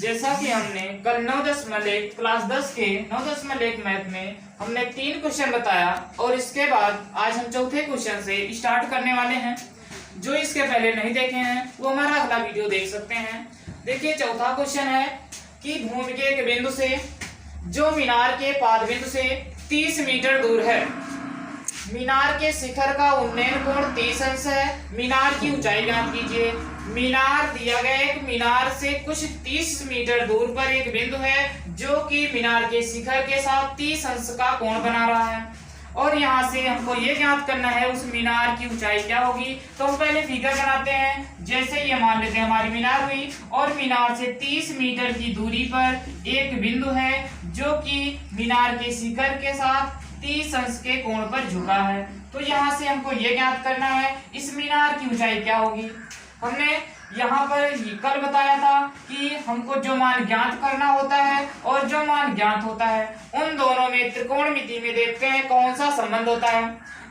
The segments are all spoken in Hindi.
जैसा कि हमने कल 9.1 क्लास 10 के 9.1 मैथ में हमने 3 क्वेश्चन बताया और इसके बाद आज हम चौथे क्वेश्चन से स्टार्ट करने वाले हैं। जो इसके पहले नहीं देखे हैं वो हमारा अगला वीडियो देख सकते हैं। देखिए चौथा क्वेश्चन है कि भूमि के एक बिंदु से जो मीनार के पाद बिंदु से 30 मीटर दूर है, मीनार के शिखर का उन्नयन कोण 30 अंश है। मीनार की ऊंचाई ज्ञात कीजिए। मीनार दिया गया एक मीनार से कुछ 30 मीटर दूर पर एक बिंदु है जो कि मीनार के शिखर के साथ 30 अंश का कोण बना रहा है और यहाँ से हमको ये ज्ञात करना है उस मीनार की ऊंचाई क्या होगी। तो हम पहले फिगर बनाते हैं। जैसे ये मान लेते हैं हमारी मीनार हुई और मीनार से 30 मीटर की दूरी पर एक बिंदु है जो कि मीनार के शिखर के साथ 30 अंश के कोण पर झुका है। तो यहाँ से हमको ये ज्ञात करना है इस मीनार की ऊंचाई क्या होगी। हमने यहाँ पर कल बताया था कि हमको जो मान ज्ञात करना होता है और जो मान ज्ञात होता है उन दोनों में त्रिकोणमिति में देखते हैं कौन सा संबंध होता है।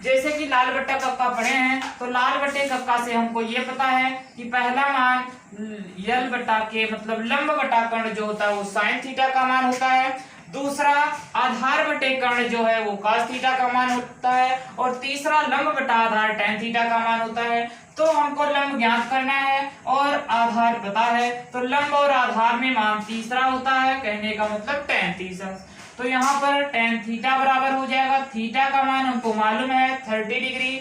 जैसे कि लाल बट्टा कक्का पढ़े हैं तो लाल बट्टे कक्का से हमको ये पता है कि पहला मान यल बट्टा के मतलब लंब बट्टा कर्ण जो होता है वो साइन थीटा का मान होता है। दूसरा आधार बटे कर्ण जो है वो cos थीटा का मान होता है और तीसरा लंब बटा आधार tan थीटा का मान होता है। तो हमको लंब ज्ञात करना है और आधार पता है तो लंब और आधार में मान तीसरा होता है, कहने का मतलब tan 30 अंश। तो यहाँ पर tan थीटा बराबर हो जाएगा, थीटा का मान हमको मालूम है 30 डिग्री,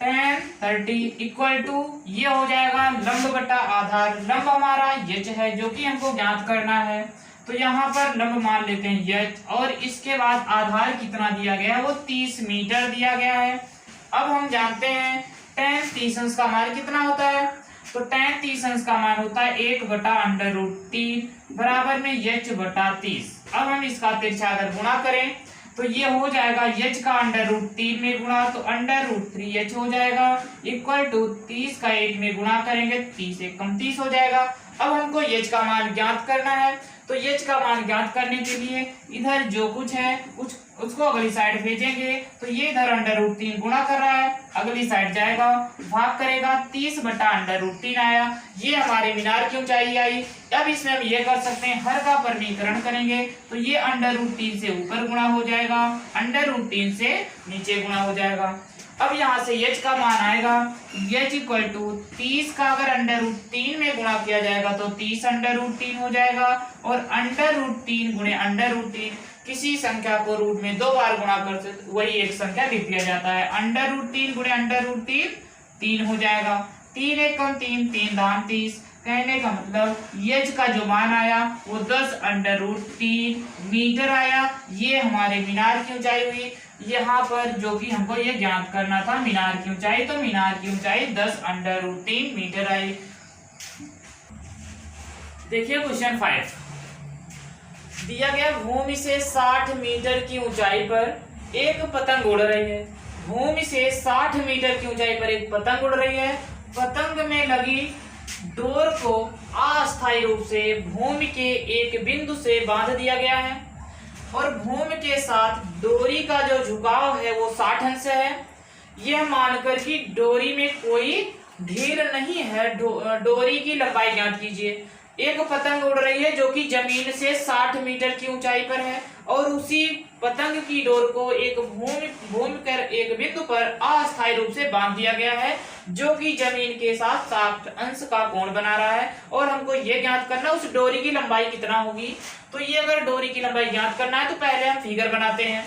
tan 30 इक्वल टू ये हो जाएगा लंब बटा आधार। लंब हमारा h है जो कि हमको ज्ञात करना है। तो यहाँ पर लंब मान लेते हैं h और इसके बाद आधार कितना दिया गया है वो 30 मीटर दिया गया है। अब हम जानते हैं tan 30 अंश का मान कितना होता है। तो tan 30 अंश का मान होता है 1/√3 बराबर में h बटा 30। अब हम इसका तिरछा अगर गुणा करें तो ये हो जाएगा h का √3 में गुणा तो √3h हो जाएगा इक्वल टू 30 का 1 में गुणा करेंगे 30 1 कम 30 हो जाएगा। अब हमको h का मान ज्ञात करना है तो h का मान ज्ञात करने के लिए इधर जो कुछ है उसको अगली साइड भेजेंगे। तो ये इधर √3 गुणा कर रहा है, अगली साइड जाएगा भाग करेगा 30/√3 आया। ये हमारे मीनार की ऊंचाई आई। अब इसमें हम ये कर सकते हैं हर का परिमीकरण करेंगे तो ये √3 से ऊपर गुणा हो जाएगा, √3 से नीचे गुणा हो जाएगा। अब यहाँ से h का मान आएगा h इक्वल टू 30 का अगर √3 में गुणा किया जाएगा तो 30/√3 हो जाएगा और √3 गुणे √3 किसी संख्या को रूट में 2 बार गुणा कर सकते वही एक संख्या लिख दिया जाता है। √3 गुणे √3 3 हो जाएगा, 3 1 कम 3 3 दाम 30। कहने का मतलब h का जो मान आया वो 10√3 मीटर आया। ये हमारे मीनार की ऊंचाई हुई यहाँ पर जो कि हमको ये ज्ञात करना था मीनार की ऊंचाई। तो मीनार की ऊंचाई 10√3 मीटर आई। देखिए क्वेश्चन 5 दिया गया भूमि से 60 मीटर की ऊंचाई पर एक पतंग उड़ रही है। भूमि से 60 मीटर की ऊंचाई पर एक पतंग उड़ रही है। पतंग में लगी डोर को अस्थायी रूप से भूमि के एक बिंदु से बांध दिया गया है और भूमि के साथ डोरी का जो झुकाव है वो 60 अंश है। यह मानकर कि डोरी में कोई ढील नहीं है, डोरी की लंबाई ज्ञात कीजिए। एक पतंग उड़ रही है जो कि जमीन से 60 मीटर की ऊंचाई पर है और उसी पतंग की डोर को एक भूमि कर एक बिंदु पर अस्थायी रूप से बांध दिया गया है जो कि जमीन के साथ 60 अंश का कोण बना रहा है और हमको ये ज्ञात करना उस डोरी की लंबाई कितना होगी। तो ये अगर डोरी की लंबाई ज्ञात करना है तो पहले हम फिगर बनाते हैं।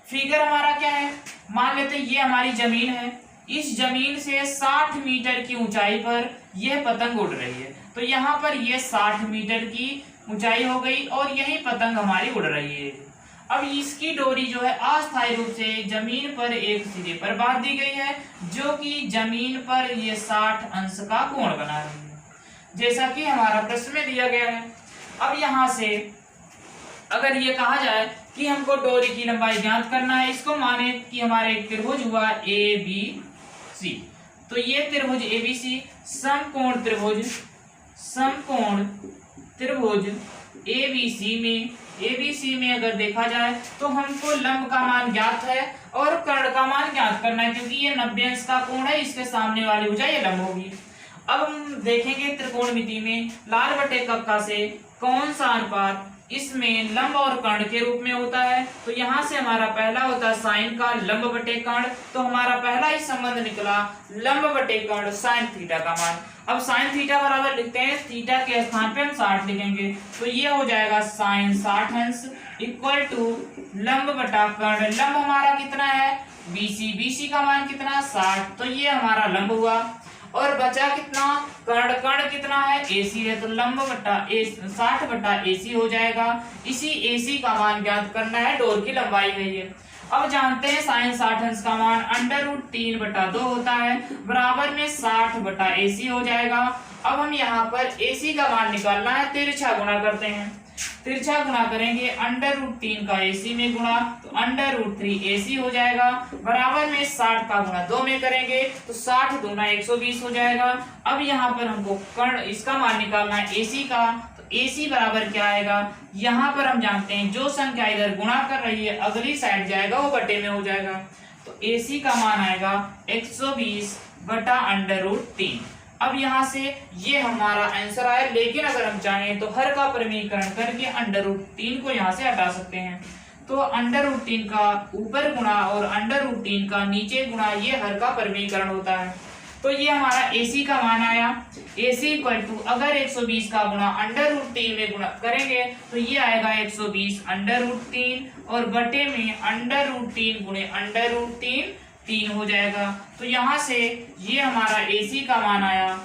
फिगर हमारा क्या है, मान लेते हैं ये हमारी जमीन है, इस जमीन से 60 मीटर की ऊंचाई पर यह पतंग उड़ रही है। तो यहाँ पर ये 60 मीटर की ऊंचाई हो गई और यही पतंग हमारी उड़ रही है। अब इसकी डोरी जो है अस्थायी रूप से जमीन पर एक सिरे पर बांध दी गई है जो कि जमीन पर ये 60 अंश का कोण बना रही है जैसा कि हमारा प्रश्न में दिया गया है। अब यहाँ से अगर ये कहा जाए कि हमको डोरी की लंबाई ज्ञात करना है, इसको माने कि हमारे एक त्रिभुज हुआ ABC। तो ये त्रिभुज ABC समकोण त्रिभुज ABC में अगर देखा जाए तो हमको लंब का मान ज्ञात है और कर्ण का मान ज्ञात करना है क्योंकि ये 90 अंश का कोण है, इसके सामने वाली भुजा ये लंब होगी। अब हम देखेंगे त्रिकोणमिति में लाल बटे कक्षा से कौन सा अनुपात इसमें लंब और कर्ण के रूप में होता है। तो यहाँ से हमारा पहला होता है साइन का लंब बटे कर्ण, तो हमारा पहला ही संबंध निकला लंब बटे कर्ण साइन थीटा का मान। अब साइन थीटा बराबर लिखते हैं, थीटा के स्थान पे हम 60 लिखेंगे, तो ये हो जाएगा साइन 60 अंश इक्वल टू लंब बटा कर्ण। लंब हमारा कितना है BC, BC का मान कितना 60, तो ये हमारा लंब हुआ। और बचा कितना कर्ण, कर्ण कितना है AC है, तो लंब बटा 60 बटा AC हो जाएगा। इसी AC का मान ज्ञात करना है, डोर की लंबाई है ये। अब जानते हैं साइन 60 अंश का मान √3 बटा 2 होता है, बराबर में 60 बटा AC हो जाएगा। अब हम यहाँ पर AC का मान निकालना है, तिरछा गुणा करते हैं, तिरछा गुणा करेंगे √3 का AC में गुणा, तो √3 AC हो जाएगा, बराबर में 60 का गुणा 2 में करेंगे तो 60 दूना 120 हो जाएगा। अब यहाँ पर हमको कर्ण इसका मान निकालना है AC का, तो AC बराबर क्या आएगा, यहाँ पर हम जानते हैं जो संख्या इधर गुणा कर रही है अगली साइड जाएगा वो बटे में हो जाएगा, तो AC का मान आएगा 120 बटा √3। अब यहाँ से ये हमारा आंसर आया, लेकिन अगर हम चाहें तो हर का परिमीकरण करके √3 को यहाँ से हटा सकते हैं, तो √3 का ऊपर गुणा और √3 का नीचे गुणा, ये हर का परिमीकरण होता है। तो ये हमारा AC का मान आया, AC इक्वल टू अगर 120 का गुणा √3 में गुणा करेंगे तो ये आएगा 120 √3 और बटे में √3 गुणे √3 3 हो जाएगा। तो यहाँ से ये हमारा AC का मान आया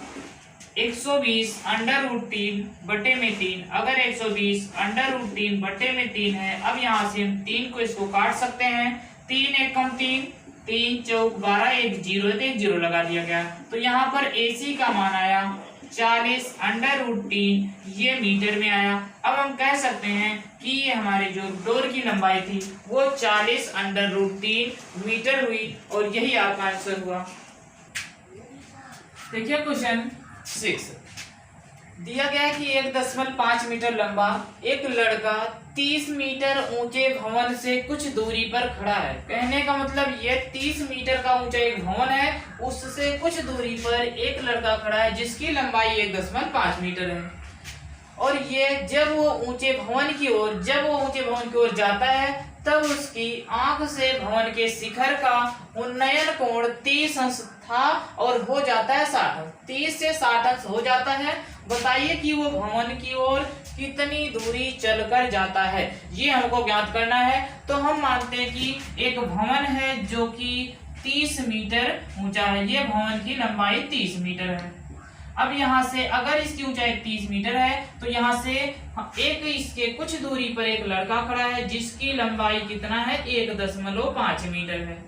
120 √3 बटे में 3। अगर 120 √3 बटे में 3 है, अब यहाँ से हम 3 को इसको काट सकते हैं, 3 एकम 3, 3 चौक 12, एक 0 है तो एक 0 लगा दिया गया। तो यहाँ पर AC का मान आया 40 √3, ये मीटर में आया। अब हम कह सकते हैं कि ये हमारे जो डोर की लंबाई थी वो 40 √3 मीटर हुई और यही आपका आंसर हुआ। देखिए क्वेश्चन 6 दिया गया है कि 1.5 मीटर लंबा एक लड़का 30 मीटर ऊंचे भवन से कुछ दूरी पर खड़ा है। कहने का मतलब ये 30 मीटर का ऊंचा एक भवन है, उससे कुछ दूरी पर एक लड़का खड़ा है जिसकी लंबाई 1.5 मीटर है। और ये जब वो ऊंचे भवन की ओर जाता है तब उसकी आंख से भवन के शिखर का उन्नयन कोण 30 अंश था और हो जाता है 60 अंश। 30 से 60 अंश हो जाता है। बताइए कि वो भवन की ओर कितनी दूरी चलकर जाता है, ये हमको ज्ञात करना है। तो हम मानते हैं कि एक भवन है जो कि 30 मीटर ऊंचा है, ये भवन की लंबाई 30 मीटर है। अब यहाँ से अगर इसकी ऊंचाई 30 मीटर है तो यहाँ से एक इसके कुछ दूरी पर एक लड़का खड़ा है जिसकी लंबाई कितना है 1.5 मीटर है।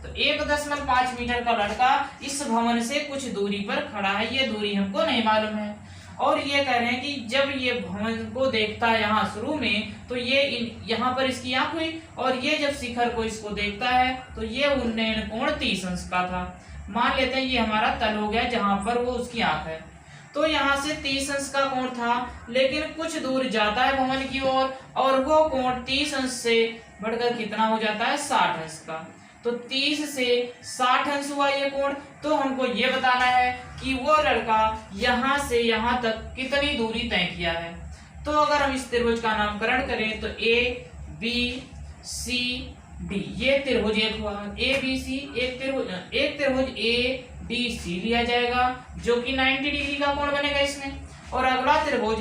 तो 1.5 मीटर का लड़का इस भवन से कुछ दूरी पर खड़ा है, ये दूरी हमको नहीं मालूम है। और ये कह रहे हैं कि जब ये भवन को देखता है यहाँ शुरू में तो ये यहाँ पर इसकी आंख हुई और ये जब शिखर को इसको देखता है तो ये उन्नयन कोण 30 अंश का था। मान लेते हैं ये हमारा तल हो गया जहां पर वो उसकी आंख है। तो यहाँ से 30 अंश का कोण था, लेकिन कुछ दूर जाता है भवन की ओर और वो कोण 30 अंश से बढ़कर कितना हो जाता है 60 अंश का। तो 30 से 60 अंश हुआ ये कोण। तो हमको ये बताना है कि वो लड़का यहाँ से यहाँ तक कितनी दूरी तय किया है। तो अगर हम इस त्रिभुज का नामकरण करें तो ABC D, ये त्रिभुज एक हुआ ABC, एक त्रिभुज ADC लिया जाएगा जो कि 90 डिग्री का कोण बनेगा इसमें। और अगला त्रिभुज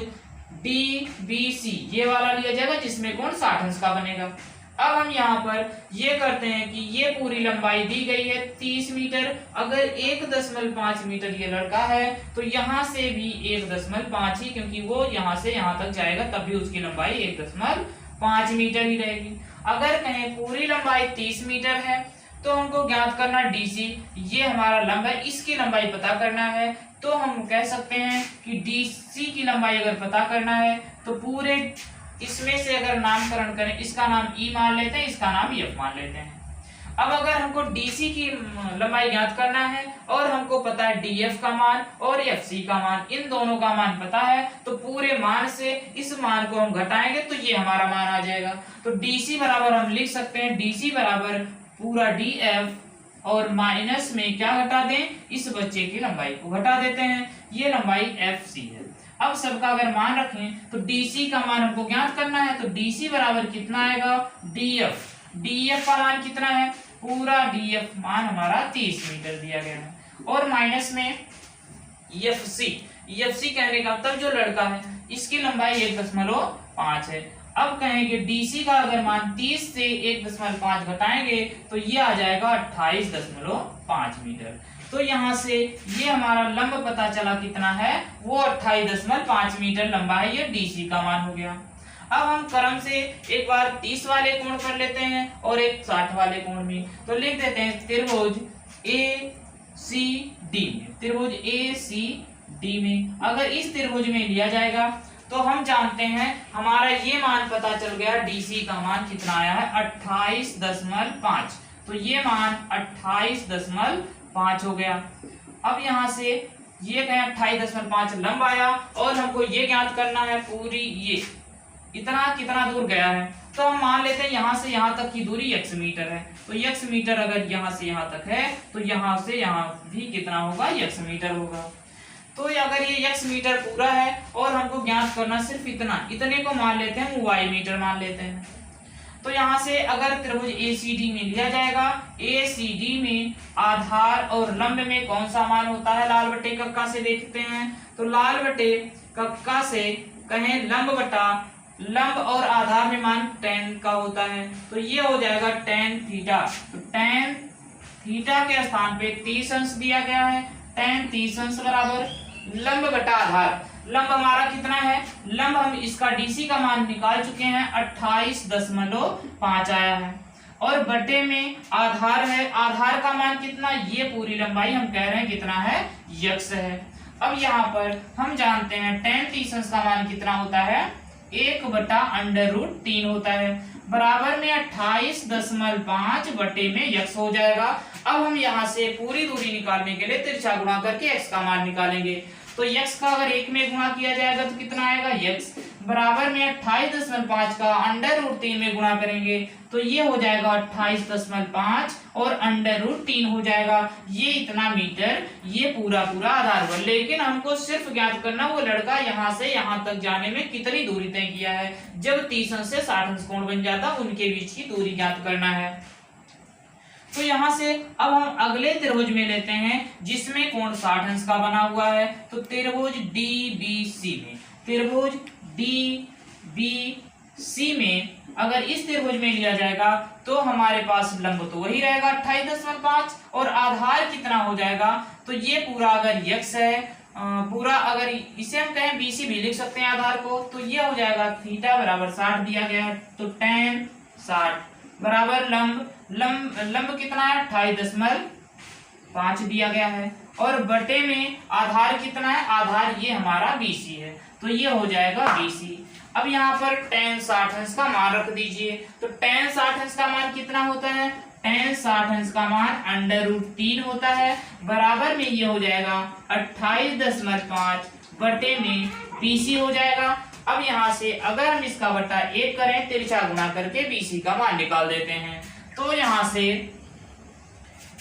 DBC ये वाला लिया जाएगा जिसमें कोण 60 अंश का बनेगा। अब हम यहाँ पर ये करते हैं कि ये पूरी लंबाई दी गई है 30 मीटर। अगर 1.5 मीटर ये लड़का है तो यहाँ से भी 1.5 ही, क्योंकि वो यहाँ से यहाँ तक जाएगा तब भी उसकी लंबाई 1.5 मीटर ही रहेगी। अगर कहें पूरी लंबाई 30 मीटर है तो हमको ज्ञात करना DC, ये हमारा लंब है, इसकी लंबाई पता करना है। तो हम कह सकते हैं कि DC की लंबाई अगर पता करना है तो पूरे इसमें से अगर नामकरण करें, इसका नाम E मान लेते हैं, इसका नाम F मान लेते हैं। अब अगर हमको DC की लंबाई ज्ञात करना है और हमको पता है DF का मान और FC का मान, इन दोनों का मान पता है, तो पूरे मान से इस मान को हम घटाएंगे तो ये हमारा मान आ जाएगा। तो DC बराबर हम लिख सकते हैं DC बराबर पूरा DF और माइनस में क्या घटा दें, इस बच्चे की लंबाई को घटा देते हैं। ये लंबाई FC है। अब सबका अगर मान रखें तो DC का मान हमको ज्ञात करना है, तो DC बराबर कितना आएगा DF। DF का मान कितना है, पूरा DF मान हमारा 30 मीटर दिया गया है, और माइनस में FC कहने का मतलब जो लड़का है इसकी लंबाई 1.5 है। अब कहेंगे DC का अगर मान 30 से 1.5 घटाएंगे तो ये आ जाएगा 28.5 मीटर। तो यहाँ से ये हमारा लंब पता चला कितना है, वो 28.5 मीटर लंबा है, ये DC का मान हो गया। अब हम क्रम से एक बार 30 वाले कोण कर लेते हैं और एक 60 वाले कोण में, तो लिख देते हैं त्रिभुज ACD में, त्रिभुज ACD में अगर इस त्रिभुज में लिया जाएगा तो हम जानते हैं हमारा ये मान पता चल गया, DC का मान कितना आया है 28.5, तो ये मान 28.5 हो गया। अब यहाँ से ये कहें 28.5 लंब आया, और हमको ये ज्ञात करना है पूरी ये इतना कितना दूर गया है, तो हम मान लेते हैं यहाँ से यहाँ तक की दूरी x मीटर है, तो x मीटर अगर यहाँ से यहाँ तक है तो यहाँ से यहाँ भी कितना होगा, x मीटर होगा। तो अगर ये x मीटर पूरा है और हमको ज्ञात करना सिर्फ इतने को मान लेते हैं, y मीटर मान लेते हैं। तो यहाँ से अगर त्रिभुज ACD में लिया जाएगा, ACD में आधार और लंब में कौन सा मान होता है, लाल बटे कक्का से देखते हैं। तो लाल बटे कक्का से कहें लंब और आधार में मान tan का होता है, तो ये हो जाएगा tan थीटा। तो tan थीटा के स्थान पे 30 अंश दिया गया है, tan 30 अंश बराबर लंब बटा आधार। लंब हमारा कितना है, लंब हम इसका DC का मान निकाल चुके हैं 28.5 आया है, और बटे में आधार है, आधार का मान कितना, ये पूरी लंबाई हम कह रहे हैं कितना है, x है। अब यहाँ पर हम जानते हैं tan 30 अंश का मान कितना होता है, 1/√3 होता है, बराबर में 28.5 बटे में x हो जाएगा। अब हम यहाँ से पूरी दूरी निकालने के लिए तिरछा गुणा करके x का मान निकालेंगे, तो x का अगर 1 में गुणा किया जाएगा तो कितना आएगा, x बराबर में 28.5 का √3 में गुणा करेंगे तो ये हो जाएगा 28.5 और √3 हो जाएगा, ये इतना मीटर, ये पूरा आधार बल। लेकिन हमको सिर्फ ज्ञात करना वो लड़का यहाँ से यहाँ तक जाने में कितनी दूरी तय किया है, जब 30 अंश से 60 अंश कोण बन जाता उनके बीच की दूरी ज्ञात करना है। तो यहाँ से अब हम अगले त्रिभुज में लेते हैं जिसमें कोण 60 अंश का बना हुआ है, तो त्रिभुज DBC में, त्रिभुज DBC में अगर इस त्रिभुज में लिया जाएगा तो हमारे पास लंब तो वही रहेगा 28.5 और आधार कितना हो जाएगा, तो ये पूरा अगर x है, पूरा अगर इसे हम कहें BC भी लिख सकते हैं आधार को, तो ये हो जाएगा थीटा बराबर 60 दिया गया है, तो tan 60 बराबर लंब कितना है 28.5 दिया गया है, और बटे में आधार कितना है, आधार ये हमारा BC है, तो ये हो जाएगा BC। अब यहाँ पर tan 60 अंश का मान रख दीजिए, तो tan 60 अंश का मान कितना होता है, tan 60 अंश का मान √3 होता है, बराबर में ये हो जाएगा 28.5 बटे में BC हो जाएगा। अब यहाँ से अगर हम इसका बटा 1 करें, तिरछा गुणा करके BC का मान निकाल देते हैं, तो यहाँ से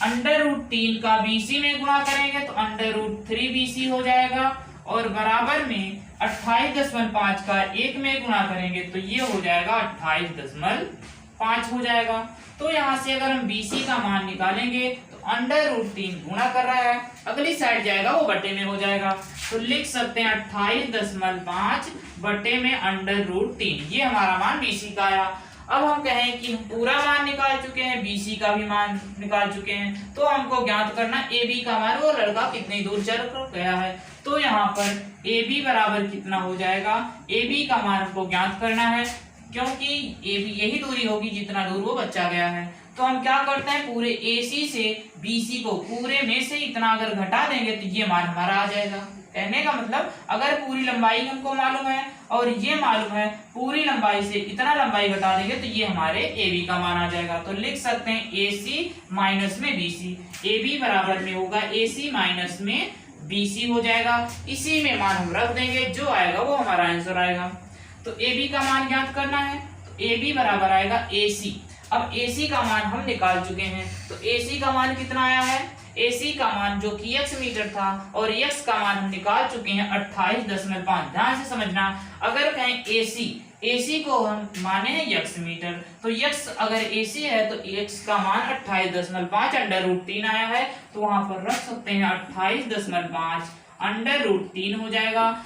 √3 का BC में गुणा करेंगे तो √3 BC हो जाएगा, और बराबर में 28.5 का 1 में गुणा करेंगे तो ये हो जाएगा 28.5 हो जाएगा। तो यहाँ से अगर हम BC का मान निकालेंगे तो √3 गुणा कर रहा है, अगली साइड जाएगा वो बटे में हो जाएगा, तो लिख सकते हैं 28.5 बटे में √3, ये हमारा मान BC का आया। अब हम कहें कि हम पूरा मान निकाल चुके हैं, BC का भी मान निकाल चुके हैं, तो हमको ज्ञात करना AB का मान, वो लड़का कितनी दूर चल कर गया है। तो यहाँ पर AB बराबर कितना हो जाएगा, AB का मान हमको ज्ञात करना है, क्योंकि AB यही दूरी होगी जितना दूर वो बच्चा गया है। तो हम क्या करते हैं, पूरे AC से BC को पूरे में से इतना अगर घटा देंगे तो ये मान हमारा आ जाएगा। कहने का मतलब अगर पूरी लंबाई हमको मालूम है और ये मालूम है, पूरी लंबाई से इतना लंबाई बता देंगे तो ये हमारे AB का मान आ जाएगा। तो लिख सकते हैं AC माइनस में BC, AB बराबर में होगा AC माइनस में BC हो जाएगा, इसी में मान हम रख देंगे, जो आएगा वो हमारा आंसर आएगा। तो AB का मान ज्ञात करना है, तो AB बराबर आएगा AC। अब AC का मान हम निकाल चुके हैं, तो AC का मान कितना आया है, AC का मान जो कि x मीटर था और x का मान हम निकाल चुके हैं 28.5। ध्यान से समझना, अगर कहें AC को हम माने हैं x मीटर, तो x अगर AC है तो x का मान 28.5 √3 आया है, तो वहां पर रख सकते हैं 28.5 √3 हो जाएगा।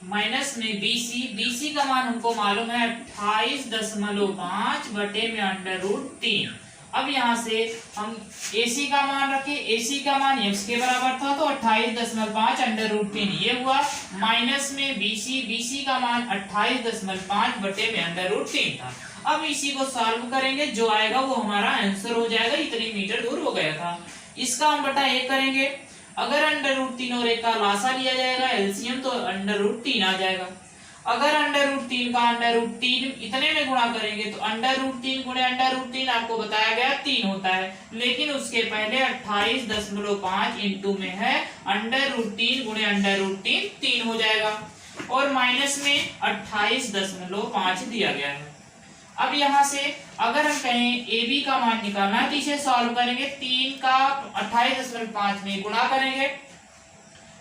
माइनस में BC का मान हमको मालूम है 28.5 बटे में √3। अब यहाँ से हम AC का मान रखे, AC का मान x के बराबर था तो 28.5 √3 ये हुआ, माइनस में BC का मान 28.5 बटे में √3 था। अब इसी को सॉल्व करेंगे, जो आएगा वो हमारा आंसर हो जाएगा, इतनी मीटर दूर हो गया था। इसका हम बटा 1 करेंगे, अगर √3 और 1 का लासा लिया जाएगा एलसीएम तो √3 आ जाएगा। अगर √3 का √3 इतने में गुणा करेंगे तो √3 गुणे √3 आपको बताया गया 3 होता है, लेकिन उसके पहले 28.5 इंटू में है √3 गुणे √3 3 हो जाएगा, और माइनस में 28.5 दिया गया है। अब यहाँ से अगर हम कहें AB का मान निकालना है तो इसे सॉल्व करेंगे, 3 का 28.5 में गुणा करेंगे,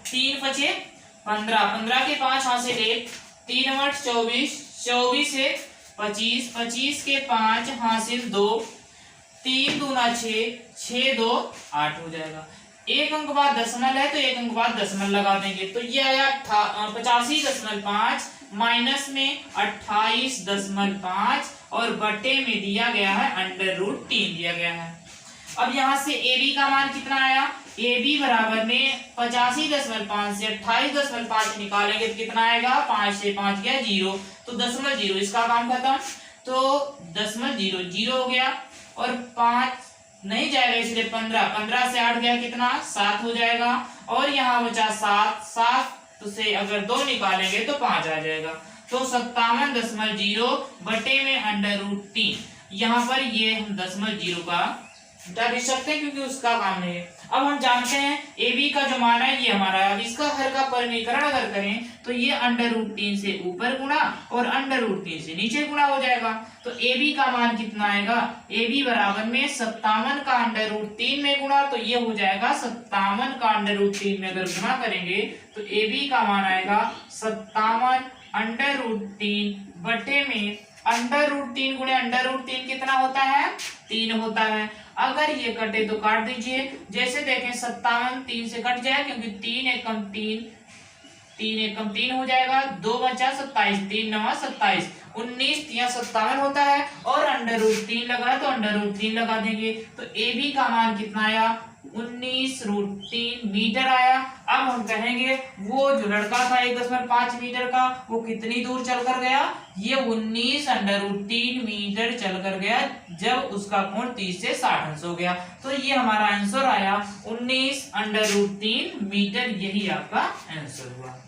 3 पचे 15, 15 के 5 हासिल 1, 3 8 24, 24 से 25, 25 के 5 हासिल 2, 3 दूना 6, 6 2 8 हो जाएगा। एक अंक बाद दशमलव है तो एक अंक बाद दशमलव लगा देंगे, तो ये आया 85.5 माइनस में 28.5 और बटे में दिया गया है √3 दिया गया है। अब यहाँ से AB का मान कितना आया, AB बराबर में 85.5 से 28.5 निकालेंगे तो कितना आएगा, 5 से 5 गया 0, तो 0.0 इसका काम खत्म, तो 0.00 हो गया, और 5 नहीं जाएगा इसलिए 15 से 8 गया कितना 7 हो जाएगा, और यहाँ बचा 7 तो से अगर 2 निकालेंगे तो 5 आ जाएगा, तो 57.0 बटे में √3। यहाँ पर ये हम 0.0 का डाल सकते हैं क्योंकि उसका काम नहीं है। अब हम जानते हैं AB का जो मान है ये हमारा, अब इसका हर का परिमीकरण अगर करें तो ये √3 से ऊपर गुणा और √3 से नीचे गुणा हो जाएगा, तो AB का मान कितना आएगा, AB बराबर में 57 का √3 में गुणा, तो ये हो जाएगा 57 का √3 में अगर गुणा करेंगे तो AB का मान आएगा 57 √3 बटे में √3 गुणे √3 कितना होता है, 3 होता है। अगर ये कटे तो काट दीजिए, जैसे देखें 57 3 से कट जाए क्योंकि 3 एकम 3 हो जाएगा, 2 बचा 27, 3 9 27, 19 या 57 होता है, और √3 लगा तो √3 लगा देंगे, तो AB का मान कितना आया, 19√3 मीटर आया। अब हम कहेंगे वो जो लड़का था 1.5 मीटर का वो कितनी दूर चल कर गया, ये 19√3 मीटर चल कर गया जब उसका कोण 30 से 60 अंश हो गया, तो ये हमारा आंसर आया 19√3 मीटर, यही आपका आंसर हुआ।